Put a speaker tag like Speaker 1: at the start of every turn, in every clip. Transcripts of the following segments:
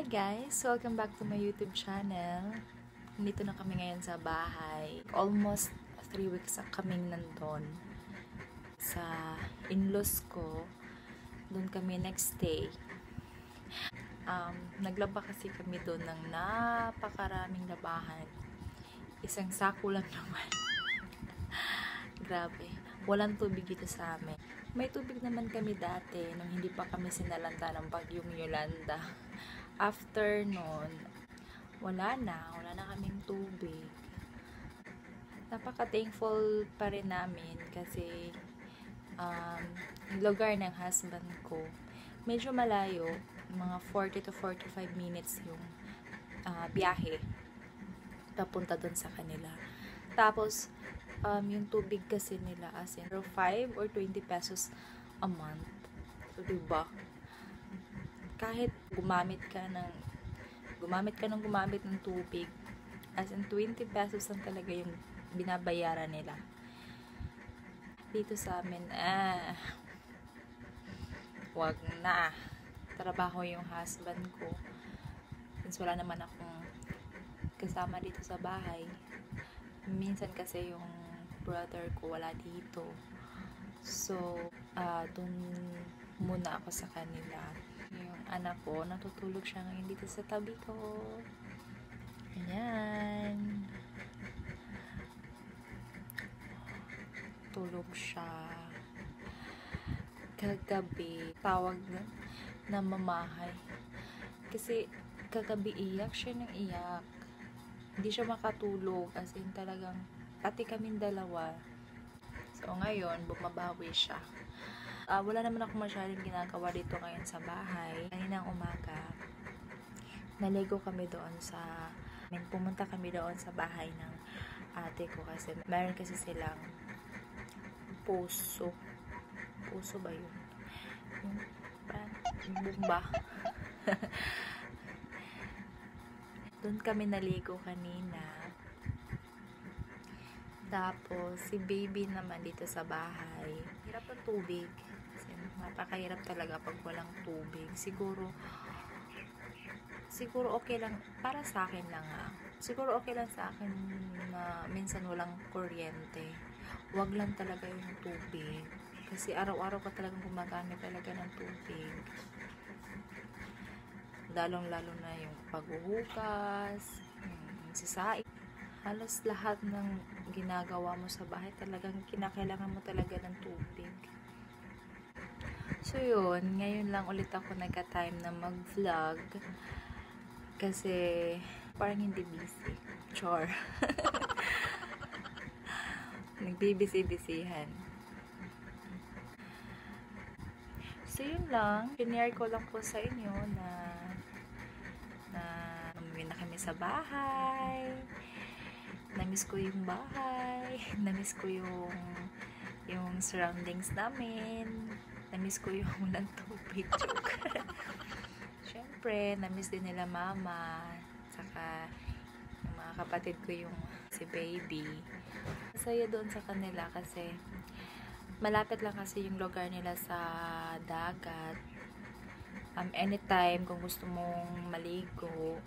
Speaker 1: guys! Welcome back to my YouTube channel. Nandito na kami ngayon sa bahay. Almost 3 weeks na kaming nandun sa in-laws ko. Doon kami next day. Naglaba kasi kami doon ng napakaraming labahan. Isang sako lang naman. Grabe. Walang tubig dito sa amin. May tubig naman kami dati nung hindi pa kami sinalanta ng bagyong Yolanda. After nun, wala na kaming tubig. Napaka-thankful pa rin namin kasi yung lugar ng husband ko, medyo malayo, mga 40 to 45 minutes yung biyahe papunta dun sa kanila. Tapos, yung tubig kasi nila as in 5 or 20 pesos a month. So, diba? Kahit gumamit ka ng tubig, as in 20 pesos lang talaga yung binabayaran nila. Dito sa amin, wag na. Trabaho yung husband ko. Since wala naman akong kasama dito sa bahay. Minsan kasi yung brother ko wala dito. So, dun muna ako sa kanila. Yung anak ko, natutulog siya ngayon dito sa tabi ko. Ayan. Tulog siya. Kagabi, tawag na mamahay. Kasi kagabi iyak siya ng iyak. Hindi siya makatulog. As in talagang, pati kaming dalawa. So ngayon, bumabawi siya. Wala naman ako masyadong ginagawa dito ngayon sa bahay. Kaninang umaga, naligo kami doon pumunta kami doon sa bahay ng ate ko kasi meron kasi silang puso ba yun? Yung bumba. Doon kami naligo kanina. Tapos, si baby naman dito sa bahay. Hirap ang tubig. Kasi napakahirap talaga pag walang tubig. Siguro okay lang. Para sa akin lang siguro okay lang sa akin na minsan walang kuryente. Wag lang talaga yung tubig. Kasi araw-araw ka talagang gumagamit talaga ng tubig. Lalong-lalo na yung paghuhugas, yung sisain. Halos lahat ng ginagawa mo sa bahay talagang kinakailangan mo talaga ng tubig. So yun, ngayon lang ulit ako nagka-time na mag-vlog kasi parang hindi busy. Char. Nagbibisi-bisihan. So yun lang, pinare ko lang po sa inyo na umuwi na kami sa bahay. Namiss ko yung bahay, namiss ko yung surroundings namin, namiss ko yung walang tubig. Syempre, namiss din nila mama, saka yung mga kapatid ko, yung si baby. Masaya doon sa kanila kasi malapit lang kasi yung lugar nila sa dagat. Anytime kung gusto mong maligo,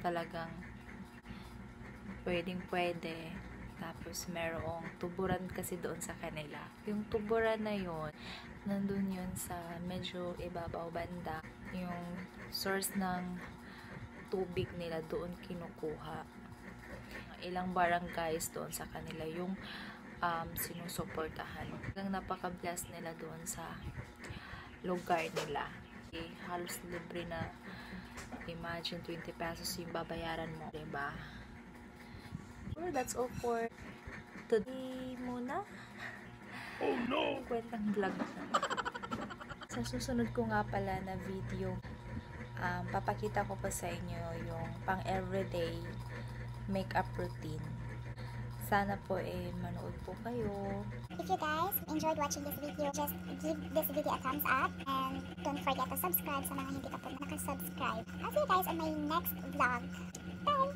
Speaker 1: talagang pwede. Tapos merong tuburan kasi doon sa kanila. Yung tuburan na yon, nandun yun sa medyo ibabaw banda. Yung source ng tubig nila doon kinukuha. Ilang barangays doon sa kanila yung sinusuportahan. Hanggang napaka-bless nila doon sa lugar nila. Halos libre na. Imagine 20 pesos yung babayaran mo, diba? Well, that's all for today muna. Oh no! Kwentang vlog na. Sa susunod ko nga pala na video, papakita ko pa sa inyo yung pang everyday makeup routine. Sana po manood po kayo.
Speaker 2: If you guys enjoyed watching this video, just give this video a thumbs up and don't forget to subscribe sa mga hindi pa po nakasubscribe. I'll see you guys on my next vlog. Bye!